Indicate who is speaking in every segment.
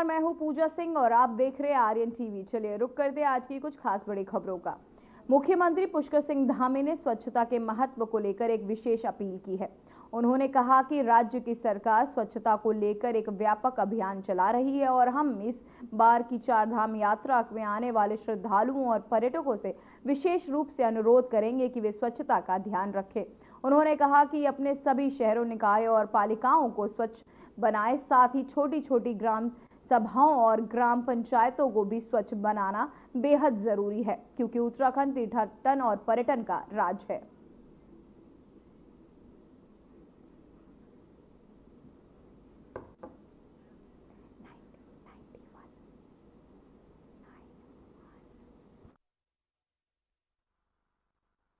Speaker 1: नमस्कार, मैं हूं पूजा सिंह और आप देख रहे हैं आर्यन टीवी। चलिए रुक करते हैं आज की कुछ खास बड़ी खबरों का। मुख्यमंत्री पुष्कर सिंह धामी ने स्वच्छता के महत्व को लेकर एक विशेष अपील की है। उन्होंने कहा कि राज्य की सरकार स्वच्छता को लेकर एक व्यापक अभियान चला रही है और हम इस बार की चारधाम यात्रा में आने वाले श्रद्धालुओं और पर्यटकों से विशेष रूप से अनुरोध करेंगे कि वे स्वच्छता का ध्यान रखें। उन्होंने कहा कि अपने सभी शहरों, निकायों और पालिकाओं को स्वच्छ बनाए, साथ ही छोटी छोटी ग्राम सभाओं और ग्राम पंचायतों को भी स्वच्छ बनाना बेहद जरूरी है, क्योंकि उत्तराखंड तीर्थाटन और पर्यटन का राज्य है।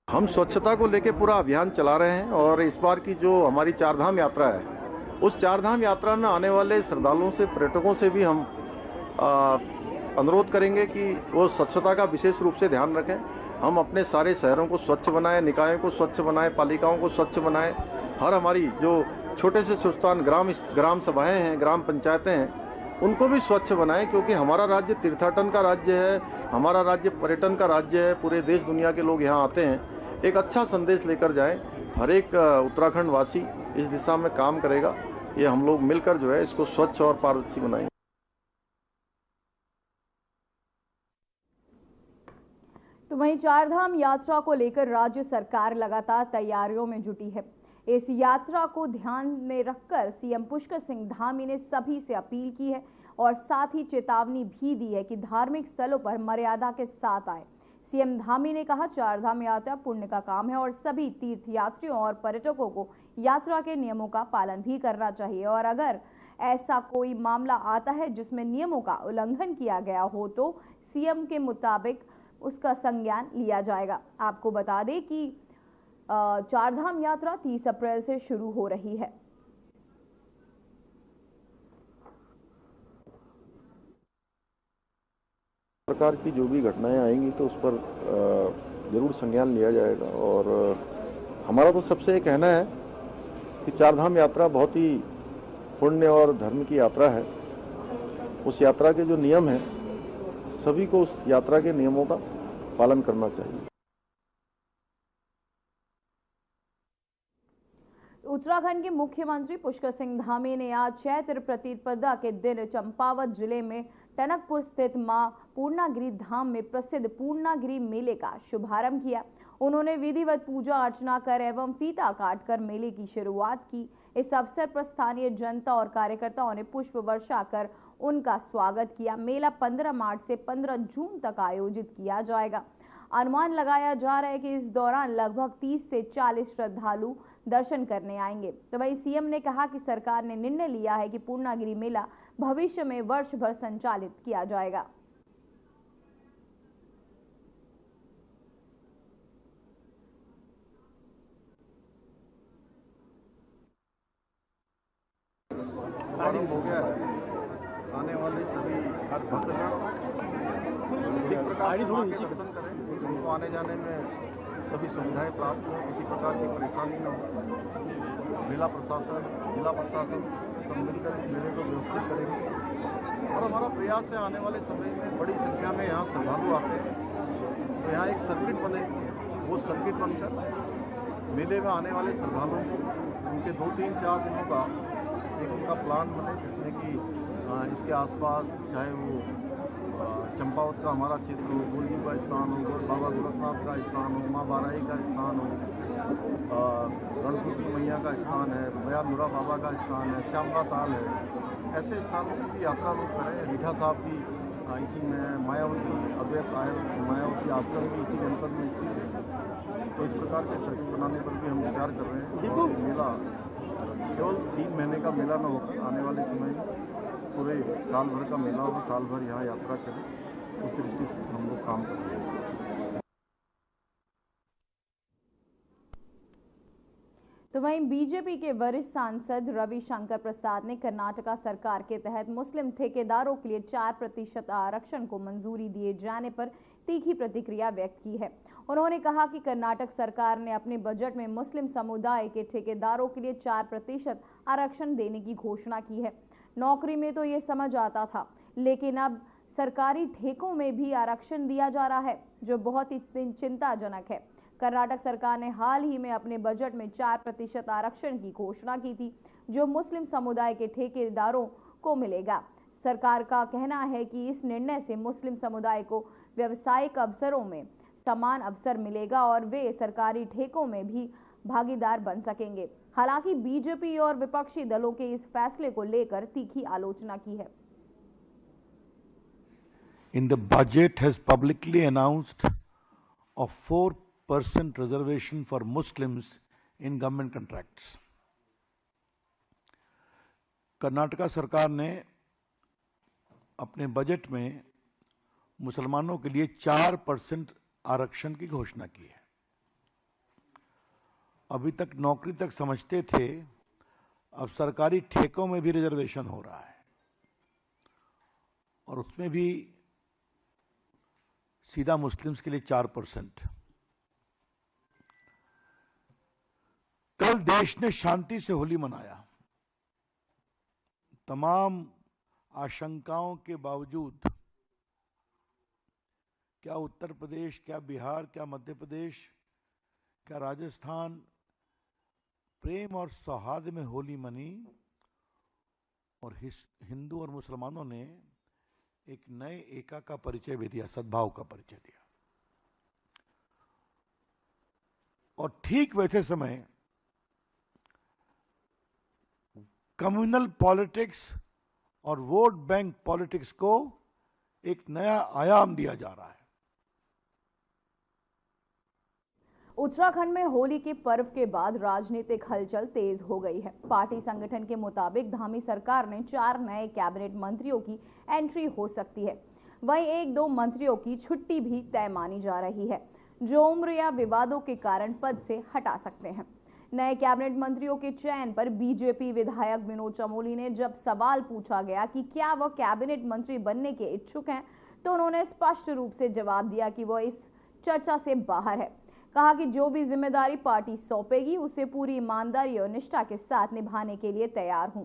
Speaker 2: हम स्वच्छता को लेकर पूरा अभियान चला रहे हैं और इस बार की जो हमारी चारधाम यात्रा है, उस चारधाम यात्रा में आने वाले श्रद्धालुओं से, पर्यटकों से भी हम अनुरोध करेंगे कि वो स्वच्छता का विशेष रूप से ध्यान रखें। हम अपने सारे शहरों को स्वच्छ बनाएं, निकायों को स्वच्छ बनाएं, पालिकाओं को स्वच्छ बनाएं। हर हमारी जो छोटे से सुस्तान ग्राम सभाएं हैं, ग्राम पंचायतें हैं, उनको भी स्वच्छ बनाएं, क्योंकि हमारा राज्य तीर्थाटन का राज्य है, हमारा राज्य पर्यटन का राज्य है। पूरे देश दुनिया के लोग यहाँ आते हैं। एक अच्छा संदेश लेकर जाएं। हर एक उत्तराखंड वासी इस दिशा में काम करेगा। ये हम लोग मिलकर जो है इसको स्वच्छ और पारदर्शी बनाएंगे।
Speaker 1: तो वहीं चारधाम यात्रा को लेकर राज्य सरकार लगातार तैयारियों में जुटी है। इस यात्रा को ध्यान में रखकर सीएम पुष्कर सिंह धामी ने सभी से अपील की है और साथ ही चेतावनी भी दी है कि धार्मिक स्थलों पर मर्यादा के साथ आए। सीएम धामी ने कहा, चारधाम यात्रा पुण्य का काम है और सभी तीर्थयात्रियों और पर्यटकों को यात्रा के नियमों का पालन भी करना चाहिए और अगर ऐसा कोई मामला आता है जिसमें नियमों का उल्लंघन किया गया हो तो सीएम के मुताबिक उसका संज्ञान लिया जाएगा। आपको बता दें कि चारधाम यात्रा 30 अप्रैल से शुरू हो रही है।
Speaker 2: प्रकार की जो भी घटनाएं आएंगी तो उस पर जरूर संज्ञान लिया जाएगा और हमारा तो सबसे ये कहना है कि चारधाम यात्रा बहुत ही पुण्य और धर्म की यात्रा है। उस यात्रा के जो नियम हैं, सभी को उस यात्रा के नियमों का पालन करना चाहिए।
Speaker 1: उत्तराखंड के मुख्यमंत्री पुष्कर सिंह धामी ने आज चैत्र प्रतिपदा के दिन चंपावत जिले में टनकपुर स्थित मां पूर्णागिरि धाम में प्रसिद्ध पूर्णागिरि मेले का शुभारंभ किया। उन्होंने विधिवत पूजा अर्चना कर एवं फीता काटकर मेले की शुरुआत की। इस अवसर पर स्थानीय जनता और कार्यकर्ताओं ने पुष्प वर्षा कर उनका स्वागत किया। मेला 15 मार्च से 15 जून तक आयोजित किया जाएगा। अनुमान लगाया जा रहा है कि इस दौरान लगभग 30 से 40 श्रद्धालु दर्शन करने आएंगे। तो वहीं सीएम ने कहा कि सरकार ने निर्णय लिया है कि पूर्णागिरि मेला भविष्य में वर्ष भर संचालित किया जाएगा।
Speaker 2: हो गया है। आने वाले सभी भक्तगण ठीक प्रकार से दर्शन करें, उनको आने जाने में सभी सुविधाएं प्राप्त हो, किसी प्रकार की परेशानी न हो। मेला प्रशासन, जिला प्रशासन सब मिलकर इस मेले को व्यवस्थित करेंगे और हमारा प्रयास है आने वाले समय में बड़ी संख्या में यहाँ श्रद्धालु आते हैं तो यहाँ एक सर्किट बनेगी। वो सर्किट बनकर मेले में आने वाले श्रद्धालुओं को उनके 2, 3, 4 दिनों का एक उनका प्लान बने, जिसमें कि इसके आसपास चाहे वो चंपावत का हमारा क्षेत्र हो, गोलजी का स्थान हो, बाबा गोरखनाथ का स्थान हो, माँ बाराई का स्थान हो, रणकुची मैया का स्थान है, भया नूरा बाबा का स्थान है, श्यामला ताल है। ऐसे स्थानों की यात्रा लोग करें। रीठा साहब भी इसी में, मायावती अद्वैत मायावती आश्रम भी इसी जनपद में स्थित है। तो इस प्रकार के सर्किट बनाने पर भी हम विचार कर रहे हैं और मेला केवल 3 महीने का मेला न होकर आने वाले समय में पूरे साल भर का मेला हो, साल भर यहाँ यात्रा चले, उस दृष्टि से हम लोग काम कर रहे हैं।
Speaker 1: तो वहीं बीजेपी के वरिष्ठ सांसद रविशंकर प्रसाद ने कर्नाटका सरकार के तहत मुस्लिम ठेकेदारों के लिए 4% आरक्षण को मंजूरी दिए जाने पर तीखी प्रतिक्रिया व्यक्त की है। उन्होंने कहा कि कर्नाटक सरकार ने अपने बजट में मुस्लिम समुदाय के ठेकेदारों के लिए 4% आरक्षण देने की घोषणा की है। नौकरी में तो ये समझ आता था, लेकिन अब सरकारी ठेकों में भी आरक्षण दिया जा रहा है, जो बहुत ही चिंताजनक है। कर्नाटक सरकार ने हाल ही में अपने बजट में 4% आरक्षण की घोषणा की थी, जो मुस्लिम समुदाय के ठेकेदारों को मिलेगा। सरकार का कहना है कि इस निर्णय से मुस्लिम समुदाय को व्यावसायिक अवसरों में समान अवसर मिलेगा और वे सरकारी ठेकों में भी भागीदार बन सकेंगे। हालांकि बीजेपी और विपक्षी दलों के इस फैसले को लेकर तीखी आलोचना की है।
Speaker 3: In the budget has publicly announced a 4% reservation for Muslims in government contracts. Karnataka सरकार ने अपने बजट में मुसलमानों के लिए 4% आरक्षण की घोषणा की है। अभी तक नौकरी तक समझते थे, अब सरकारी ठेकों में भी रिजर्वेशन हो रहा है और उसमें भी सीधा मुस्लिम्स के लिए 4%। कल देश ने शांति से होली मनाया। तमाम आशंकाओं के बावजूद, क्या उत्तर प्रदेश, क्या बिहार, क्या मध्य प्रदेश, क्या राजस्थान प्रेम और सौहार्द में होली मनी और हिंदू और मुसलमानों ने एक नए एका का परिचय भी दिया, सद्भाव का परिचय दिया। और ठीक वैसे समय कम्युनल पॉलिटिक्स और वोट बैंक पॉलिटिक्स को एक नया आयाम दिया जा रहा है।
Speaker 1: उत्तराखंड में होली के पर्व के बाद राजनीतिक हलचल तेज हो गई है। पार्टी संगठन के मुताबिक धामी सरकार ने 4 नए कैबिनेट मंत्रियों की एंट्री हो सकती है। वहीं 1-2 मंत्रियों की छुट्टी भी तय मानी जा रही है, जो उम्र या विवादों के कारण पद से हटा सकते हैं। नए कैबिनेट मंत्रियों के चयन पर बीजेपी विधायक विनोद चमोली ने जब सवाल पूछा गया कि क्या वह कैबिनेट मंत्री बनने के इच्छुक हैं, तो उन्होंने स्पष्ट रूप से जवाब दिया कि वह इस चर्चा से बाहर है। कहा कि जो भी जिम्मेदारी पार्टी सौंपेगी उसे पूरी ईमानदारी और निष्ठा के साथ निभाने के लिए तैयार हूं।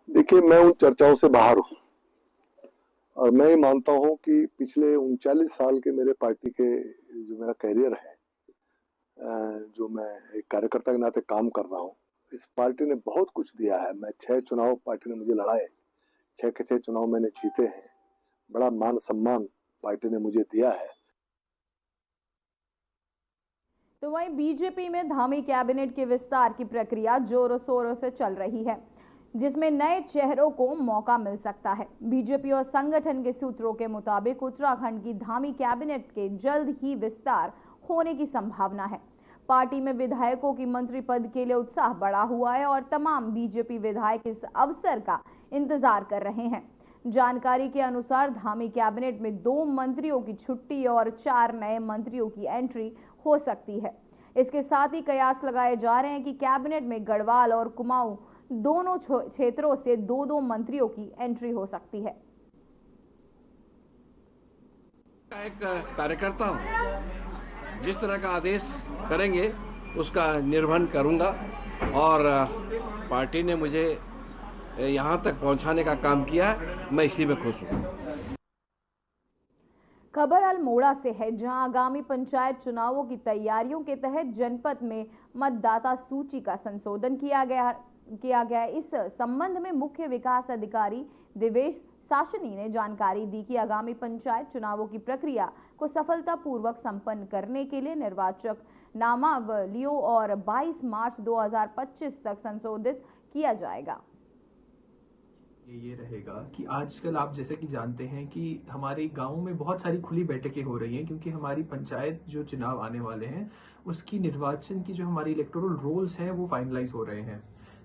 Speaker 4: देखिए, मैं उन चर्चाओं से बाहर हूं और मैं ये मानता हूं कि पिछले 39 साल के मेरे पार्टी के जो मेरा कैरियर है, जो मैं एक कार्यकर्ता के नाते काम कर रहा हूं, इस पार्टी ने बहुत कुछ दिया है। मैं 6 चुनाव पार्टी ने मुझे लड़ाए, 6 के 6 चुनाव मैंने जीते हैं। बड़ा मान सम्मान पार्टी ने मुझे दिया है।
Speaker 1: तो वहीं बीजेपी में धामी कैबिनेट के विस्तार की प्रक्रिया जोरों शोरों से चल रही है, जिसमें नए चेहरों को मौका मिल सकता है। बीजेपी और संगठन के सूत्रों के मुताबिक उत्तराखंड की धामी कैबिनेट के जल्द ही विस्तार होने की संभावना है। पार्टी में विधायकों की मंत्री पद के लिए उत्साह बढ़ा हुआ है और तमाम बीजेपी विधायक इस अवसर का इंतजार कर रहे हैं। जानकारी के अनुसार धामी कैबिनेट में 2 मंत्रियों की छुट्टी और 4 नए मंत्रियों की एंट्री हो सकती है। इसके साथ ही कयास लगाए जा रहे हैं कि कैबिनेट में गढ़वाल और कुमाऊं दोनों क्षेत्रों से 2-2 मंत्रियों की एंट्री हो सकती है।
Speaker 5: एक कार्यकर्ता हूं, जिस तरह का आदेश करेंगे उसका निर्वहन करूंगा और पार्टी ने मुझे यहां तक पहुंचाने का काम किया, मैं इसी में खुश हूं।
Speaker 1: खबर अल्मोड़ा से है, जहां आगामी पंचायत चुनावों की तैयारियों के तहत जनपद में मतदाता सूची का संशोधन किया गया। इस संबंध में मुख्य विकास अधिकारी देवेश शासनी ने जानकारी दी कि आगामी पंचायत चुनावों की प्रक्रिया को सफलतापूर्वक संपन्न करने के लिए निर्वाचक नामावलियों और 22 मार्च 2025 तक संशोधित किया जाएगा।
Speaker 6: ये रहेगा कि आजकल आप जैसे कि जानते हैं कि हमारे गांव में बहुत सारी खुली बैठकें हो रही हैं, क्योंकि हमारी पंचायत जो चुनाव आने वाले हैं उसकी निर्वाचन की जो हमारी इलेक्टोरल रोल्स हैं वो फाइनलाइज हो रहे हैं।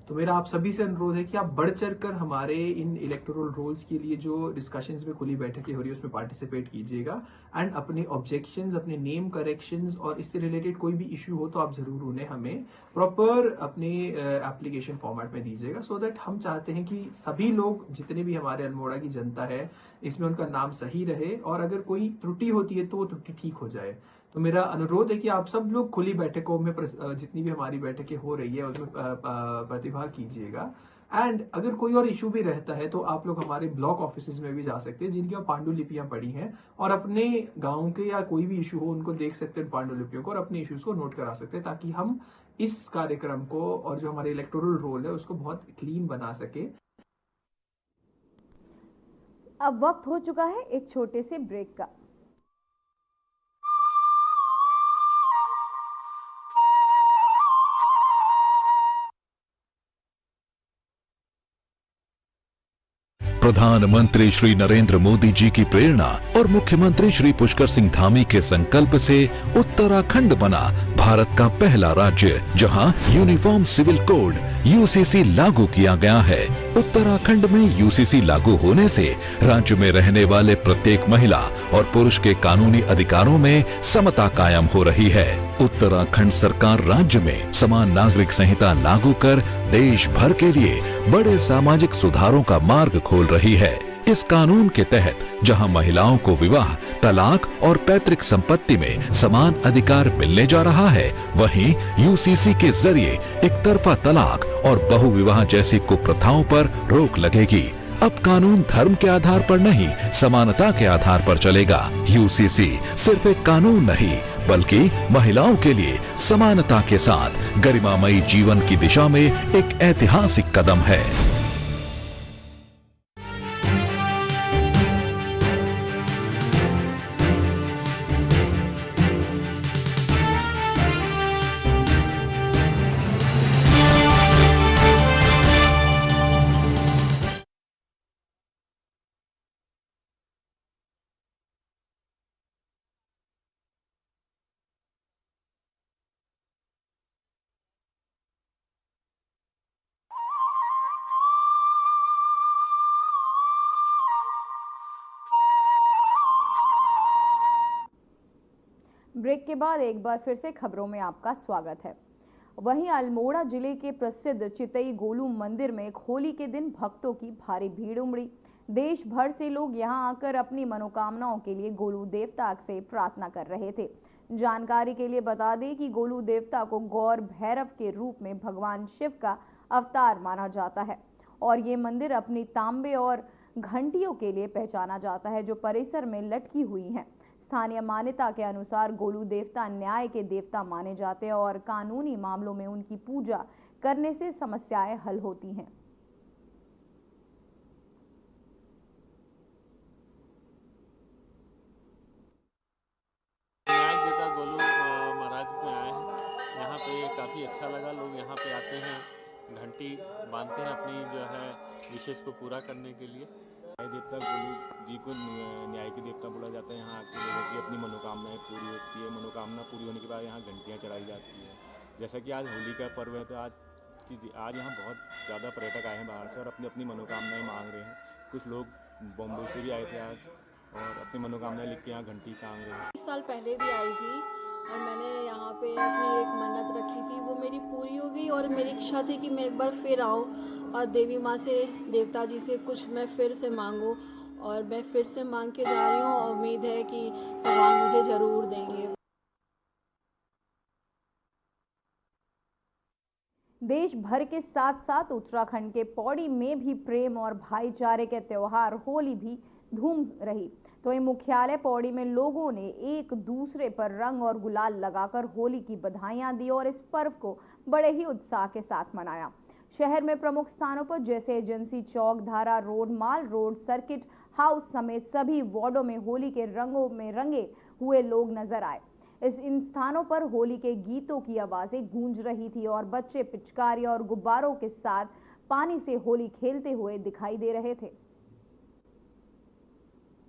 Speaker 6: तो मेरा आप सभी से अनुरोध है कि आप बढ़ चढ़ कर हमारे इन इलेक्टोरल रोल्स के लिए जो डिस्कशंस में खुली बैठकें हो रही है उसमें पार्टिसिपेट कीजिएगा एंड अपने ऑब्जेक्शंस, अपने नेम करेक्शंस और इससे रिलेटेड कोई भी इश्यू हो तो आप जरूर उन्हें हमें प्रॉपर अपने एप्लीकेशन फॉर्मेट में दीजिएगा, सो दैट हम चाहते हैं कि सभी लोग, जितने भी हमारे अल्मोड़ा की जनता है, इसमें उनका नाम सही रहे और अगर कोई त्रुटि होती है तो वो त्रुटि ठीक हो जाए। तो मेरा अनुरोध है कि आप सब लोग खुली बैठकों में जितनी भी हमारी बैठकें हो रही है उसमें प्रतिभाग कीजिएगा। एंड अगर कोई और इशू भी रहता है तो आप लोग हमारे ब्लॉक ऑफिसेज में भी जा सकते हैं जिनकी पांडुलिपियां पड़ी हैं, और अपने गांव के या कोई भी इशू हो उनको देख सकते हैं पांडुलिपियों को, और अपने इश्यूज को नोट करा सकते हैं, ताकि हम इस कार्यक्रम को और जो हमारे इलेक्टोरल रोल है उसको बहुत क्लीन बना सके।
Speaker 1: अब वक्त हो चुका है एक छोटे से ब्रेक का।
Speaker 7: प्रधानमंत्री श्री नरेंद्र मोदी जी की प्रेरणा और मुख्यमंत्री श्री पुष्कर सिंह धामी के संकल्प से उत्तराखंड बना भारत का पहला राज्य जहां यूनिफॉर्म सिविल कोड यूसीसी लागू किया गया है। उत्तराखंड में यूसीसी लागू होने से राज्य में रहने वाले प्रत्येक महिला और पुरुष के कानूनी अधिकारों में समता कायम हो रही है। उत्तराखंड सरकार राज्य में समान नागरिक संहिता लागू कर देश भर के लिए बड़े सामाजिक सुधारों का मार्ग खोल रही है। इस कानून के तहत जहां महिलाओं को विवाह, तलाक और पैतृक संपत्ति में समान अधिकार मिलने जा रहा है, वहीं यूसीसी के जरिए एक तरफा तलाक और बहुविवाह जैसी कुप्रथाओं पर रोक लगेगी। अब कानून धर्म के आधार पर नहीं, समानता के आधार पर चलेगा। यूसीसी सिर्फ एक कानून नहीं बल्कि महिलाओं के लिए समानता के साथ गरिमामयी जीवन की दिशा में एक ऐतिहासिक कदम है।
Speaker 1: ब्रेक के बाद एक बार फिर से खबरों में आपका स्वागत है। वहीं अल्मोड़ा जिले के प्रसिद्ध चितई गोलू मंदिर में होली के दिन भक्तों की भारी भीड़ उमड़ी। देश भर से लोग यहां आकर अपनी मनोकामनाओं के लिए गोलू देवता से प्रार्थना कर रहे थे। जानकारी के लिए बता दें कि गोलू देवता को गौर भैरव के रूप में भगवान शिव का अवतार माना जाता है और ये मंदिर अपनी तांबे और घंटियों के लिए पहचाना जाता है जो परिसर में लटकी हुई हैं। स्थानीय मान्यता के अनुसार गोलू देवता न्याय के देवता माने जाते हैं और कानूनी मामलों में उनकी पूजा करने से समस्याएं हल होती हैं।
Speaker 8: न्याय देवता गोलू महाराज में आए हैं। यहाँ पे काफ़ी अच्छा लगा। लोग यहाँ पे आते हैं, घंटी बांधते हैं अपनी जो है विशेष को पूरा करने के लिए। न्याय देवता गोलू जी को न्याय के देवता बोला जाता है। यहाँ के लोगों की अपनी मनोकामनाएं पूरी होती है। मनोकामना पूरी होने के बाद यहाँ घंटियाँ चढ़ाई जाती है। जैसा कि आज होली का पर्व है तो आज यहाँ बहुत ज़्यादा पर्यटक आए हैं बाहर से और अपनी अपनी मनोकामनाएं मांग रहे हैं। कुछ लोग बॉम्बे से भी आए थे आज और अपनी मनोकामनाएं लिख के यहाँ घंटी टांग रहे हैं।
Speaker 9: 20 साल पहले भी आई थी और मैंने यहाँ पे अपनी एक मन्नत रखी थी, वो मेरी पूरी हो गई और मेरी इच्छा थी कि मैं एक बार फिर आऊँ और देवी माँ से, देवता जी से कुछ मैं फिर से मांगूं और मैं फिर से मांग के जा रही हूँ और उम्मीद है कि भगवान मुझे ज़रूर देंगे।
Speaker 1: देश भर के साथ साथ उत्तराखंड के पौड़ी में भी प्रेम और भाईचारे के त्योहार होली भी धूम रही। तो ये मुख्यालय पौड़ी में लोगों ने एक दूसरे पर रंग और गुलाल लगाकर होली की बधाइयां दी और इस पर्व को बड़े ही उत्साह के साथ मनाया। शहर में प्रमुख स्थानों पर जैसे एजेंसी चौक, धारा रोड, माल रोड, सर्किट हाउस समेत सभी वार्डों में होली के रंगों में रंगे हुए लोग नजर आए। इन स्थानों पर होली के गीतों की आवाजें गूंज रही थी और बच्चे पिचकारी और गुब्बारों के साथ पानी से होली खेलते हुए दिखाई दे रहे थे।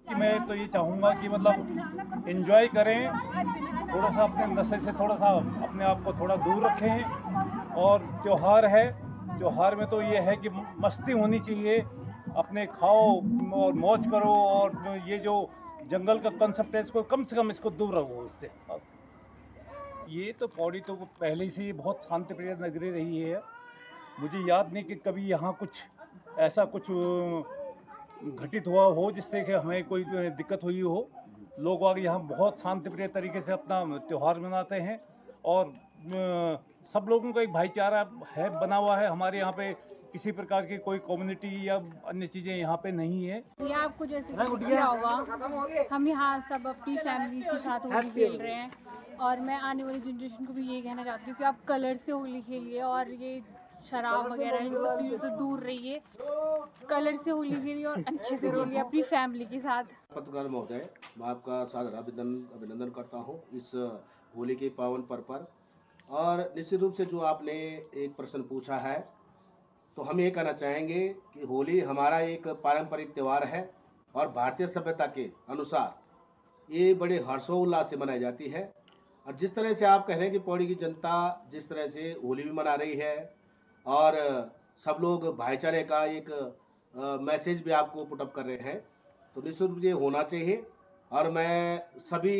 Speaker 10: मैं तो ये चाहूँगा कि मतलब एंजॉय करें, थोड़ा सा अपने नशे से थोड़ा सा अपने आप को थोड़ा दूर रखें। और त्योहार है, त्योहार में तो ये है कि मस्ती होनी चाहिए, अपने खाओ और मौज करो और ये जो जंगल का कंसेप्ट है इसको कम से कम इसको दूर रखो इससे। ये तो पौड़ी तो पहले से ही बहुत शांतिप्रिय नगरी रही है। मुझे याद नहीं कि कभी यहाँ कुछ ऐसा कुछ घटित हुआ हो जिससे कि हमें कोई दिक्कत हुई हो। लोग आगे यहाँ बहुत शांतिप्रिय तरीके से अपना त्यौहार मनाते हैं और सब लोगों का एक भाईचारा है बना हुआ है। हमारे यहाँ पे किसी प्रकार की कोई कम्युनिटी या अन्य चीज़ें यहाँ पे नहीं है।
Speaker 11: ये आपको जैसे क्या होगा, हम यहाँ सब अपनी फैमिली के साथ होली खेल रहे हैं और मैं आने वाली जनरेशन को भी ये कहना चाहती हूँ कि आप कलर से होली खेलिए और ये शराब वगैरह इन सब चीज़ों से दूर रहिए, कलर से होली खेलिए और अच्छे से खेलिए अपनी फैमिली के साथ।
Speaker 12: पत्रकार महोदय, मैं आपका सादर अभिनंदन करता हूँ इस होली के पावन पर्व पर। और निश्चित रूप से जो आपने एक प्रश्न पूछा है, तो हम ये कहना चाहेंगे कि होली हमारा एक पारंपरिक त्यौहार है और भारतीय सभ्यता के अनुसार ये बड़े हर्षोल्लास से मनाई जाती है। और जिस तरह से आप कह रहे हैं कि पौड़ी की जनता जिस तरह से होली भी मना रही है और सब लोग भाईचारे का एक मैसेज भी आपको पुटअप कर रहे हैं, तो निश्चित रूप से होना चाहिए। और मैं सभी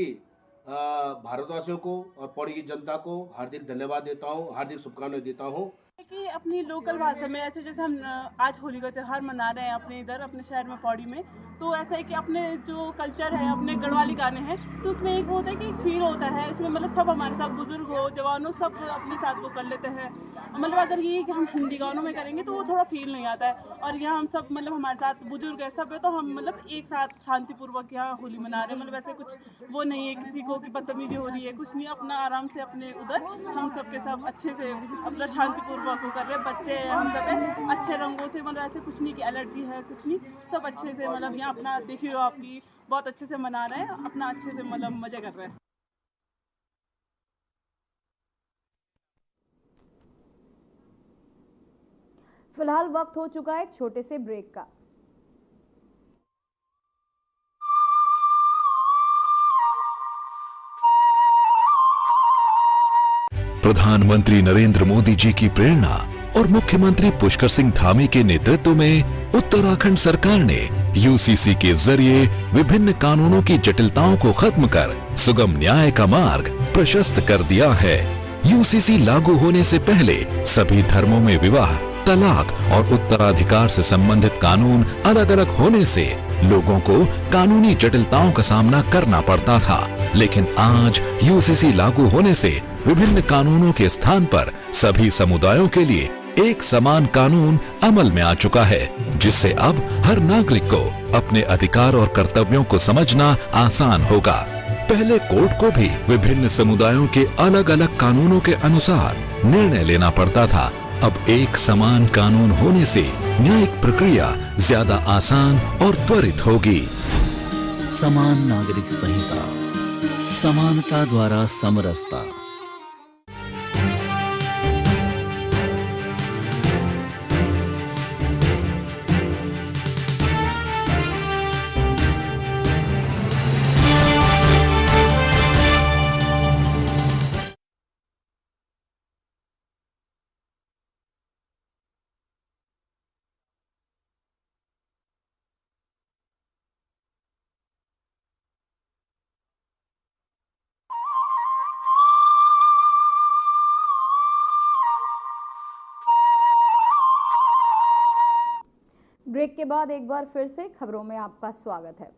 Speaker 12: भारतवासियों को और पौड़ी की जनता को हार्दिक धन्यवाद देता हूँ, हार्दिक शुभकामनाएं देता हूँ
Speaker 13: कि अपनी लोकल भाषा में ऐसे जैसे हम आज होली का त्यौहार मना रहे हैं अपने इधर अपने शहर में पौड़ी में, तो ऐसा है कि अपने जो कल्चर है, अपने गढ़वाली गाने हैं, तो उसमें एक होता है कि फील होता है इसमें, मतलब सब हमारे साथ बुजुर्ग हो जवान हो सब अपने साथ वो कर लेते हैं। मतलब अगर ये कि हम हिंदी गानों में करेंगे तो वो थोड़ा फील नहीं आता है। और यहाँ हम सब मतलब हमारे साथ बुजुर्ग है सब है, तो हम मतलब एक साथ शांतिपूर्वक यहाँ होली मना रहे हैं। मतलब ऐसे कुछ वो नहीं है किसी को कि बदतमीजी हो रही है, कुछ नहीं, अपना आराम से अपने उधर हम सब के सब अच्छे से अपना शांतिपूर्वक वो कर रहे हैं। बच्चे हम सब है अच्छे रंगों से, मतलब ऐसे कुछ नहीं कि एलर्जी है कुछ नहीं, सब अच्छे से मतलब यहाँ अपना देखिए आपकी बहुत अच्छे से मना रहे हैं, अपना अच्छे से मतलब मजे कर रहे हैं।
Speaker 1: फिलहाल वक्त हो चुका है एक छोटे से ब्रेक का।
Speaker 7: प्रधानमंत्री नरेंद्र मोदी जी की प्रेरणा और मुख्यमंत्री पुष्कर सिंह धामी के नेतृत्व में उत्तराखंड सरकार ने यूसीसी के जरिए विभिन्न कानूनों की जटिलताओं को खत्म कर सुगम न्याय का मार्ग प्रशस्त कर दिया है। यूसीसी लागू होने से पहले सभी धर्मों में विवाह, तलाक और उत्तराधिकार से संबंधित कानून अलग अलग होने से लोगों को कानूनी जटिलताओं का सामना करना पड़ता था, लेकिन आज यूसीसी लागू होने से विभिन्न कानूनों के स्थान पर सभी समुदायों के लिए एक समान कानून अमल में आ चुका है, जिससे अब हर नागरिक को अपने अधिकार और कर्तव्यों को समझना आसान होगा। पहले कोर्ट को भी विभिन्न समुदायों के अलग अलग कानूनों के अनुसार निर्णय लेना पड़ता था। अब एक समान कानून होने से न्यायिक प्रक्रिया ज्यादा आसान और त्वरित होगी।
Speaker 14: समान नागरिक संहिता, समानता द्वारा समरसता।
Speaker 1: ब्रेक के बाद एक बार फिर से खबरों में आपका स्वागत है।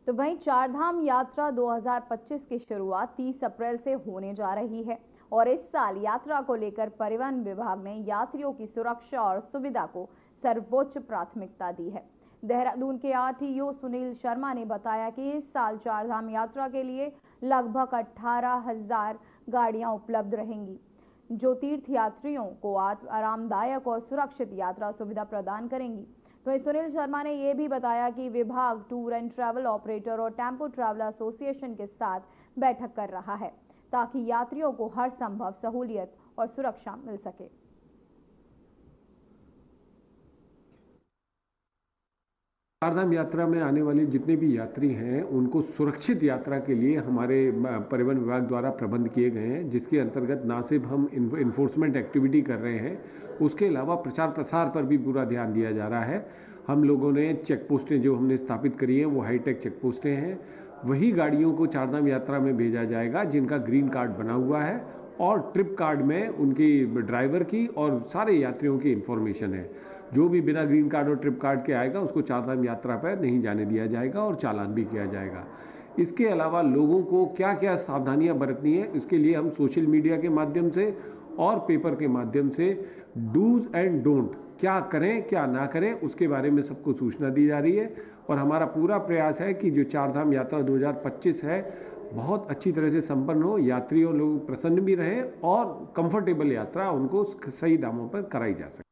Speaker 1: तो वहीं चारधाम यात्रा 2025 की शुरुआत 30 अप्रैल से होने जा रही है और इस साल यात्रा को लेकर परिवहन विभाग ने यात्रियों की सुरक्षा और सुविधा को सर्वोच्च प्राथमिकता दी है। देहरादून के आरटीओ सुनील शर्मा ने बताया कि इस साल चारधाम यात्रा के लिए लगभग 18,000 गाड़ियां उपलब्ध रहेंगी, जो तीर्थ यात्रियों को आरामदायक और सुरक्षित यात्रा सुविधा प्रदान करेंगी। तो सुनील शर्मा ने यह भी बताया कि विभाग टूर एंड ट्रैवल ऑपरेटर और टेम्पो ट्रैवल एसोसिएशन के साथ बैठक कर रहा है ताकि यात्रियों को हर संभव सहूलियत और सुरक्षा मिल सके।
Speaker 15: चारधाम यात्रा में आने वाले जितने भी यात्री हैं उनको सुरक्षित यात्रा के लिए हमारे परिवहन विभाग द्वारा प्रबंध किए गए हैं, जिसके अंतर्गत ना सिर्फ हम इन्फोर्समेंट एक्टिविटी कर रहे हैं, उसके अलावा प्रचार प्रसार पर भी पूरा ध्यान दिया जा रहा है। हम लोगों ने चेक पोस्टें जो हमने स्थापित करी हैं वो हाईटेक चेक पोस्टें हैं। वही गाड़ियों को चारधाम यात्रा में भेजा जाएगा जिनका ग्रीन कार्ड बना हुआ है और ट्रिप कार्ड में उनकी ड्राइवर की और सारे यात्रियों की इन्फॉर्मेशन है। जो भी बिना ग्रीन कार्ड और ट्रिप कार्ड के आएगा उसको चारधाम यात्रा पर नहीं जाने दिया जाएगा और चालान भी किया जाएगा। इसके अलावा लोगों को क्या क्या सावधानियां बरतनी है, इसके लिए हम सोशल मीडिया के माध्यम से और पेपर के माध्यम से डूज एंड डोंट, क्या करें क्या ना करें, उसके बारे में सबको सूचना दी जा रही है। और हमारा पूरा प्रयास है कि जो चारधाम यात्रा 2025 है बहुत अच्छी तरह से संपन्न हो, यात्रियों लोग प्रसन्न भी रहें और कंफर्टेबल यात्रा उनको सही दामों पर कराई जा सके।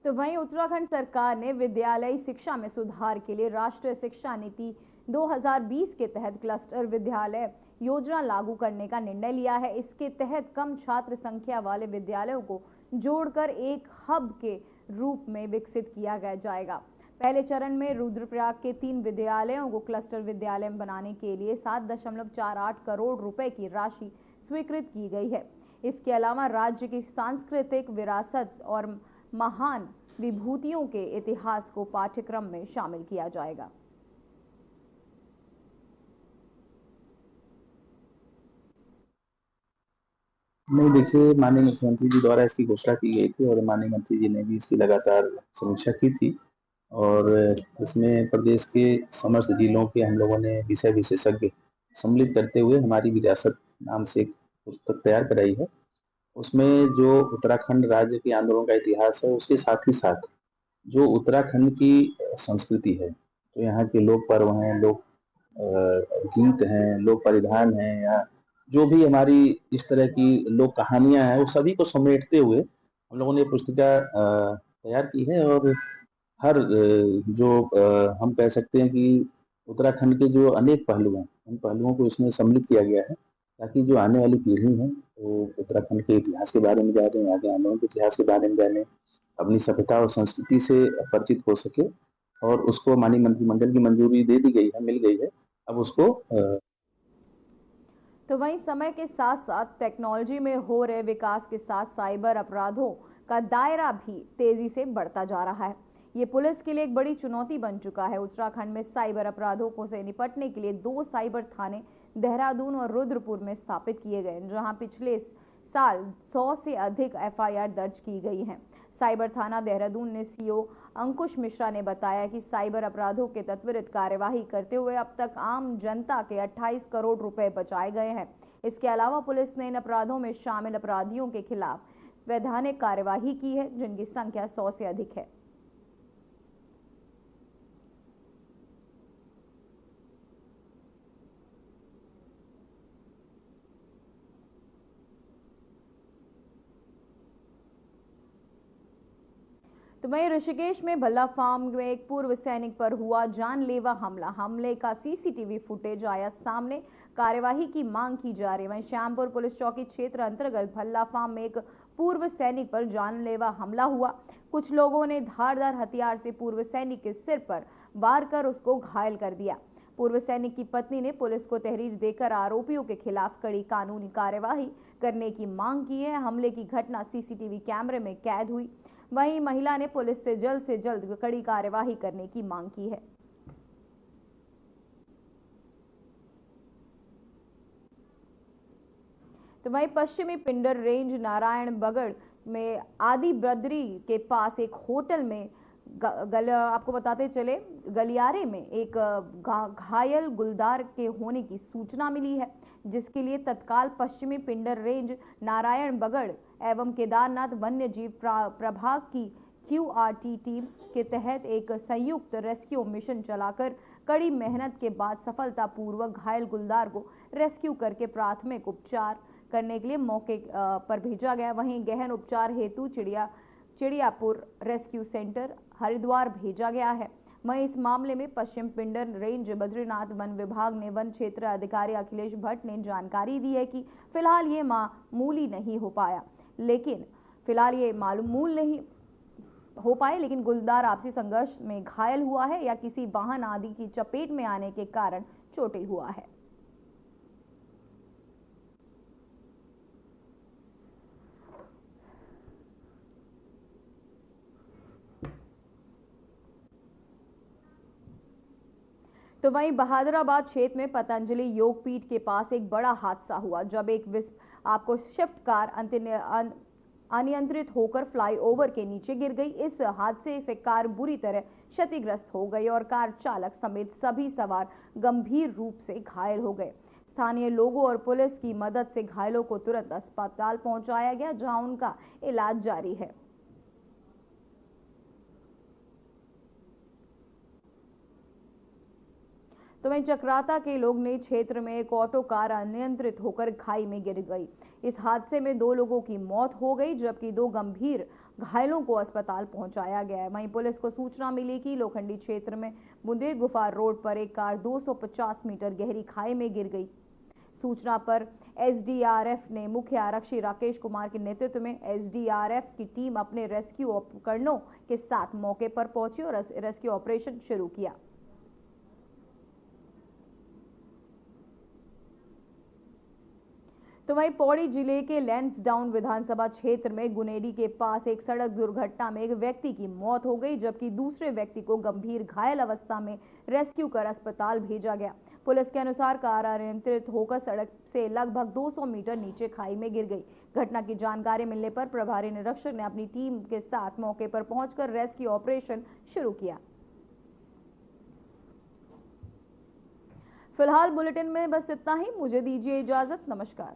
Speaker 1: तो वहीं उत्तराखंड सरकार ने विद्यालयी शिक्षा में सुधार के लिए राष्ट्रीय शिक्षा नीति 2020 के तहत क्लस्टर विद्यालय योजना लागू करने का निर्णय लिया है। इसके तहत कम छात्र संख्या वाले विद्यालयों को जोड़कर एक हब के रूप में विकसित किया जाएगा। पहले चरण में रुद्रप्रयाग के 3 विद्यालयों को क्लस्टर विद्यालय बनाने के लिए 7.48 करोड़ रुपए की राशि स्वीकृत की गई है। इसके अलावा राज्य की सांस्कृतिक विरासत और महान विभूतियों के इतिहास को पाठ्यक्रम में शामिल किया जाएगा।
Speaker 16: नहीं, देखिए, माननीय मुख्यमंत्री जी द्वारा इसकी घोषणा की गई थी और माननीय मंत्री जी ने भी इसकी लगातार समीक्षा की थी और इसमें प्रदेश के समस्त जिलों के हम लोगों ने विषय विशेषज्ञ सम्मिलित करते हुए हमारी विरासत नाम से एक पुस्तक तैयार कराई है। उसमें जो उत्तराखंड राज्य के आंदोलन का इतिहास है, उसके साथ ही साथ जो उत्तराखंड की संस्कृति है, तो यहाँ के लोक पर्व हैं, लोक गीत हैं, लोक परिधान हैं, या जो भी हमारी इस तरह की लोक कहानियां हैं, वो सभी को समेटते हुए हम लोगों ने पुस्तिका तैयार की है। और हर जो हम कह सकते हैं कि उत्तराखंड के जो अनेक पहलू हैं, उन पहलुओं को इसमें सम्मिलित किया गया है ताकि जो आने वाली पीढ़ी है वो उत्तराखंड के इतिहास के बारे में जाने, यहाँ के आंदोलन के इतिहास के बारे में जाने, अपनी सभ्यता और संस्कृति से परिचित हो सके। और उसको माननीय मंत्रिमंडल की मंजूरी दे दी गई है, मिल गई है। अब उसको
Speaker 1: तो वहीं समय के साथ साथ टेक्नोलॉजी में हो रहे विकास के साथ साइबर अपराधों का दायरा भी तेजी से बढ़ता जा रहा है। ये पुलिस के लिए एक बड़ी चुनौती बन चुका है। उत्तराखंड में साइबर अपराधों को से निपटने के लिए 2 साइबर थाने देहरादून और रुद्रपुर में स्थापित किए गए, जहां पिछले साल 100 से अधिक FIR दर्ज की गई हैं। साइबर थाना देहरादून ने CO अंकुश मिश्रा ने बताया कि साइबर अपराधों के त्वरित कार्यवाही करते हुए अब तक आम जनता के 28 करोड़ रुपए बचाए गए हैं। इसके अलावा पुलिस ने इन अपराधों में शामिल अपराधियों के खिलाफ वैधानिक कार्यवाही की है, जिनकी संख्या 100 से अधिक है। तो वहीं ऋषिकेश में भल्ला फार्म में एक पूर्व सैनिक पर हुआ जानलेवा हमले का CCTV फुटेज आया सामने। कार्यवाही की मांग की जा रही है। वहीं श्यामपुर पुलिस चौकी क्षेत्र अंतर्गत भल्ला फार्म में एक पूर्व सैनिक पर जानलेवा हमला हुआ। कुछ लोगों ने धारदार हथियार से पूर्व सैनिक के सिर पर वार कर उसको घायल कर दिया। पूर्व सैनिक की पत्नी ने पुलिस को तहरीर देकर आरोपियों के खिलाफ कड़ी कानूनी कार्यवाही करने की मांग की है। हमले की घटना CCTV कैमरे में कैद हुई। वहीं महिला ने पुलिस से जल्द कड़ी कार्यवाही करने की मांग की है। तो वहीं पश्चिमी पिंडर रेंज नारायण बगड़ में आदि बद्री के पास एक होटल में आपको बताते चले गलियारे में एक घायल गुलदार के होने की सूचना मिली है, जिसके लिए तत्काल पश्चिमी पिंडर रेंज नारायण बगड़ एवं केदारनाथ वन्य जीव प्रभाग की QRT टीम के तहत एक संयुक्त रेस्क्यू मिशन चलाकर कड़ी मेहनत के बाद सफलतापूर्वक घायल गुलदार को रेस्क्यू करके प्राथमिक उपचार करने के लिए मौके पर भेजा गया। वहीं गहन उपचार हेतु चिड़ियापुर रेस्क्यू सेंटर हरिद्वार भेजा गया है। वहीं इस मामले में पश्चिम पिंडर रेंज बद्रीनाथ वन विभाग ने वन क्षेत्र अधिकारी अखिलेश भट्ट ने जानकारी दी है कि फिलहाल ये मामूली नहीं हो पाया, लेकिन गुलदार आपसी संघर्ष में घायल हुआ है या किसी वाहन आदि की चपेट में आने के कारण चोटिल हुआ है। तो वहीं बहादुराबाद क्षेत्र में पतंजलि योगपीठ के पास एक बड़ा हादसा हुआ, जब एक आपको स्विफ्ट कार अनियंत्रित होकर फ्लाईओवर के नीचे गिर गई। इस हादसे से कार बुरी तरह क्षतिग्रस्त हो गई और कार चालक समेत सभी सवार गंभीर रूप से घायल हो गए। स्थानीय लोगों और पुलिस की मदद से घायलों को तुरंत अस्पताल पहुंचाया गया, जहां उनका इलाज जारी है। तो वहीं चक्राता के लोगने क्षेत्र में एक ऑटो कार अनियंत्रित होकर खाई में गिर गई। इस हादसे में 2 लोगों की मौत हो गई, जबकि 2 गंभीर घायलों को अस्पताल पहुंचाया गया है। वहीं पुलिस को सूचना मिली कि लोखंडी क्षेत्र में बुंदेल गुफा रोड पर एक कार 250 मीटर गहरी खाई में गिर गई। सूचना पर एसडीआरएफ ने मुख्य आरक्षी राकेश कुमार के नेतृत्व में एसडीआरएफ की टीम अपने रेस्क्यू उपकरणों के साथ मौके पर पहुंची और रेस्क्यू ऑपरेशन शुरू किया। तो वहीं पौड़ी जिले के लैंसडाउन विधानसभा क्षेत्र में गुनेडी के पास एक सड़क दुर्घटना में एक व्यक्ति की मौत हो गई, जबकि दूसरे व्यक्ति को गंभीर घायल अवस्था में रेस्क्यू कर अस्पताल भेजा गया। पुलिस के अनुसार कार अनियंत्रित होकर सड़क से लगभग 200 मीटर नीचे खाई में गिर गई। घटना की जानकारी मिलने पर प्रभारी निरीक्षक ने अपनी टीम के साथ मौके पर पहुंचकर रेस्क्यू ऑपरेशन शुरू किया। फिलहाल बुलेटिन में बस इतना ही। मुझे दीजिए इजाजत। नमस्कार।